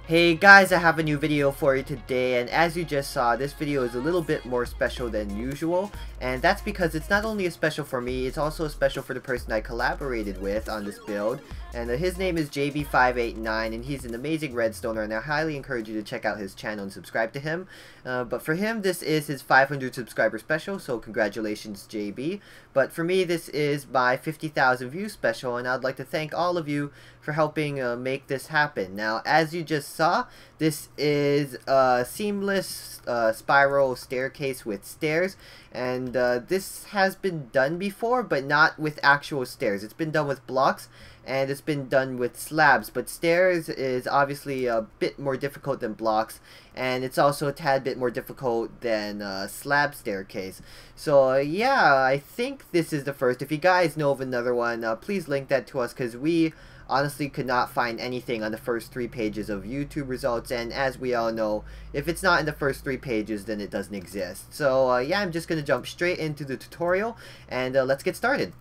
Hey guys, I have a new video for you today, and as you just saw, this video is a little bit more special than usual, and that's because it's not only a special for me, it's also a special for the person I collaborated with on this build, and his name is Jb589, and he's an amazing redstoner, and I highly encourage you to check out his channel and subscribe to him. But for him, this is his 500 subscriber special, so congratulations JB. But for me, this is my 50,000 views special, and I'd like to thank all of you for helping make this happen. Now, as you just saw, this is a seamless spiral staircase with stairs, and this has been done before, but not with actual stairs. It's been done with blocks, and it's been done with slabs, but stairs is obviously a bit more difficult than blocks, and it's also a tad bit more difficult than slab staircase. So yeah, I think this is the first. If you guys know of another one, please link that to us, because we honestly could not find anything on the first 3 pages of YouTube results, and as we all know, if it's not in the first 3 pages, then it doesn't exist. So yeah, I'm just gonna jump straight into the tutorial, and let's get started.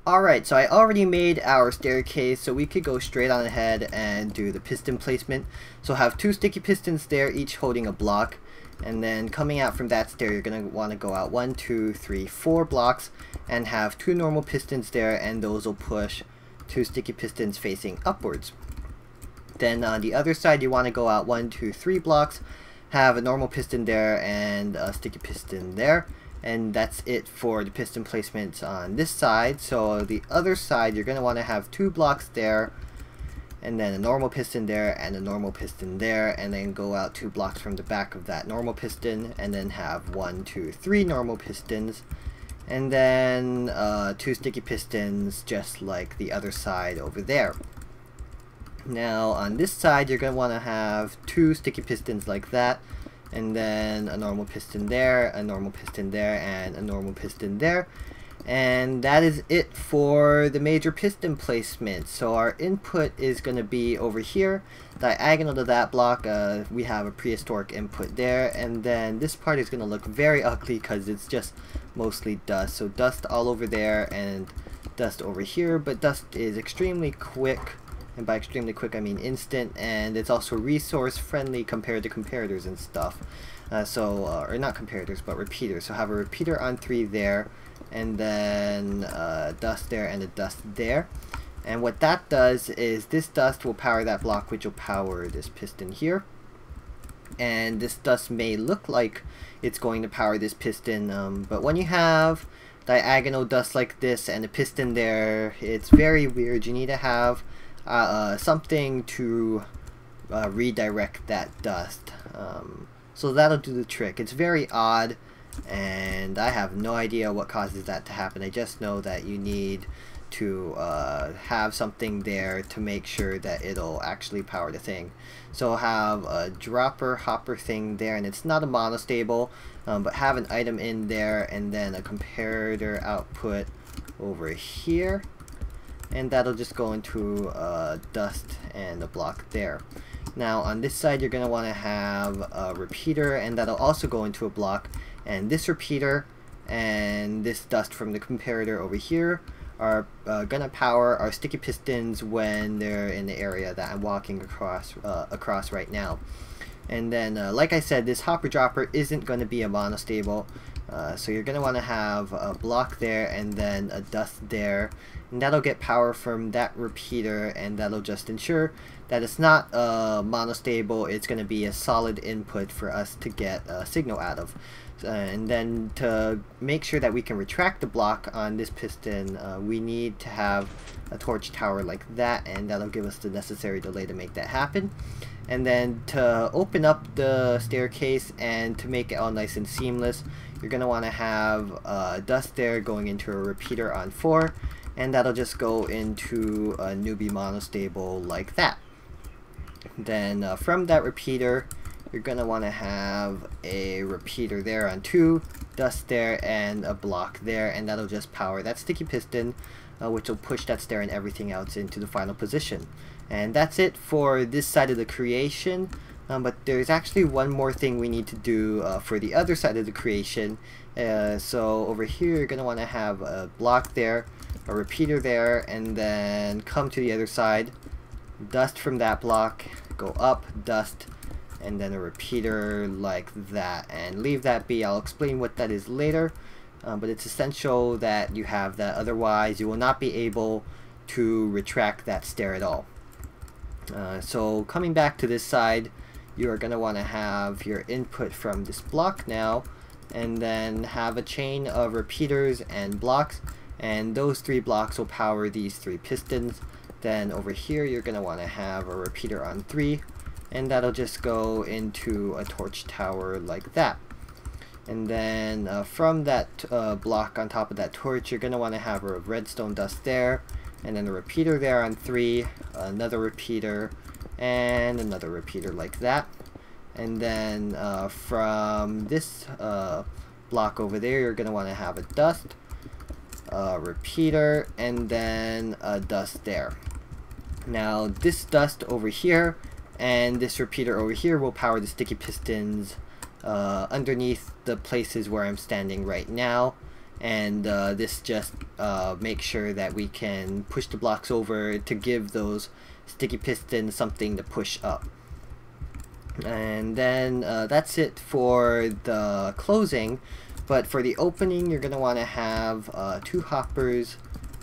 Alright, so I already made our staircase, so we could go straight on ahead and do the piston placement. So have 2 sticky pistons there, each holding a block, and then coming out from that stair, you're going to want to go out 1, 2, 3, 4 blocks, and have 2 normal pistons there, and those will push 2 sticky pistons facing upwards. Then on the other side, you want to go out 1, 2, 3 blocks, have a normal piston there, and a sticky piston there. And that's it for the piston placements on this side. So the other side, you're going to want to have 2 blocks there, and then a normal piston there, and a normal piston there, and then go out 2 blocks from the back of that normal piston, and then have 1, 2, 3 normal pistons, and then 2 sticky pistons just like the other side over there. Now on this side, you're going to want to have 2 sticky pistons like that, and then a normal piston there, a normal piston there, and a normal piston there. And that is it for the major piston placement. So our input is going to be over here, diagonal to that block. We have a prehistoric input there, and then this part is going to look very ugly because it's just mostly dust. So dust all over there and dust over here, but dust is extremely quick. And by extremely quick, I mean instant, and it's also resource friendly compared to comparators and stuff. Or not comparators, but repeaters. So have a repeater on 3 there, and then dust there and a dust there. And what that does is this dust will power that block, which will power this piston here. And this dust may look like it's going to power this piston, but when you have diagonal dust like this and a piston there, it's very weird. You need to have something to redirect that dust. So that'll do the trick. It's very odd, and I have no idea what causes that to happen. I just know that you need to have something there to make sure that it'll actually power the thing. So have a dropper hopper thing there, and it's not a monostable, but have an item in there, and then a comparator output over here. And that'll just go into dust and a block there. Now on this side, you're going to want to have a repeater, and that'll also go into a block. And this repeater and this dust from the comparator over here are going to power our sticky pistons when they're in the area that I'm walking across right now. And then, like I said, this hopper dropper isn't going to be a monostable. So you're going to want to have a block there and then a dust there, and that'll get power from that repeater, and that'll just ensure that it's not monostable. It's going to be a solid input for us to get a signal out of. And then to make sure that we can retract the block on this piston, we need to have a torch tower like that, and that'll give us the necessary delay to make that happen. And then to open up the staircase and to make it all nice and seamless, you're going to want to have dust there going into a repeater on 4, and that'll just go into a newbie monostable like that. Then from that repeater, you're going to want to have a repeater there on 2, dust there, and a block there, and that'll just power that sticky piston, which will push that stair and everything else into the final position. And that's it for this side of the creation. But there's actually one more thing we need to do for the other side of the creation. So over here, you're going to want to have a block there, a repeater there, and then come to the other side, dust from that block, go up, dust, and then a repeater like that, and leave that be. I'll explain what that is later, but it's essential that you have that, otherwise you will not be able to retract that stair at all. So coming back to this side, you're going to want to have your input from this block now, and then have a chain of repeaters and blocks, and those 3 blocks will power these 3 pistons. Then over here you're going to want to have a repeater on 3, and that'll just go into a torch tower like that. And then from that block on top of that torch, you're going to want to have a redstone dust there, and then a repeater there on 3, another repeater, and another repeater like that. And then from this block over there, you're going to want to have a dust, a repeater, and then a dust there. Now this dust over here and this repeater over here will power the sticky pistons underneath the places where I'm standing right now, and this just makes sure that we can push the blocks over to give those sticky pistons something to push up. And then that's it for the closing, but for the opening you're going to want to have 2 hoppers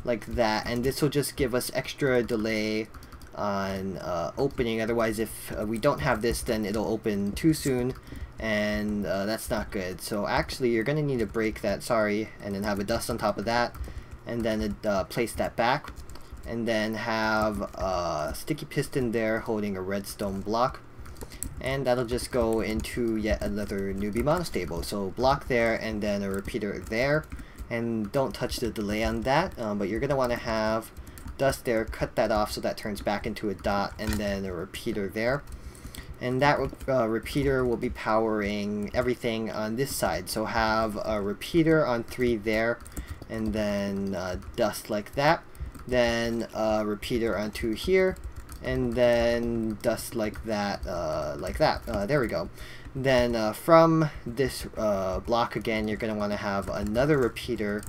like that, and this will just give us extra delay on opening. Otherwise, if we don't have this, then it'll open too soon, and that's not good. So actually you're going to need to break that, sorry, and then have a dust on top of that, and then place that back, and then have a sticky piston there holding a redstone block, and that'll just go into yet another newbie monostable. So block there, and then a repeater there, and don't touch the delay on that, but you're going to want to have dust there, cut that off so that turns back into a dot, and then a repeater there. And that repeater will be powering everything on this side. So have a repeater on 3 there, and then dust like that, then a repeater on 2 here, and then dust like that, there we go. Then from this block again, you're going to want to have another repeater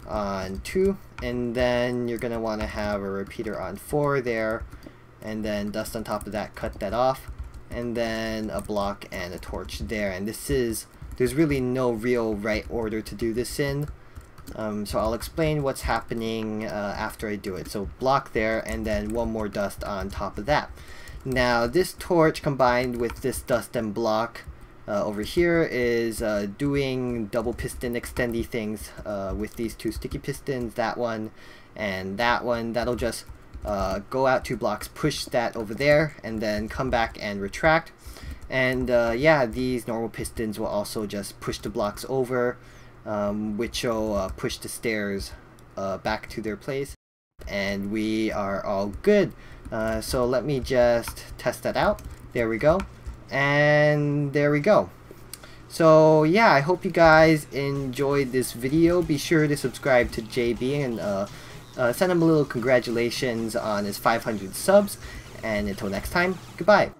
on 2, and then you're going to want to have a repeater on 4 there, and then dust on top of that, cut that off, and then a block and a torch there. And there's really no real right order to do this in, so I'll explain what's happening after I do it. So block there, and then 1 more dust on top of that. Now this torch combined with this dust and block over here is doing double piston extendy things with these 2 sticky pistons, that one and that one. That'll just go out 2 blocks, push that over there, and then come back and retract. And yeah, these normal pistons will also just push the blocks over, which will push the stairs back to their place, and we are all good. So let me just test that out. There we go. And there we go. So yeah, I hope you guys enjoyed this video. Be sure to subscribe to JB and send him a little congratulations on his 500 subs. And until next time, goodbye.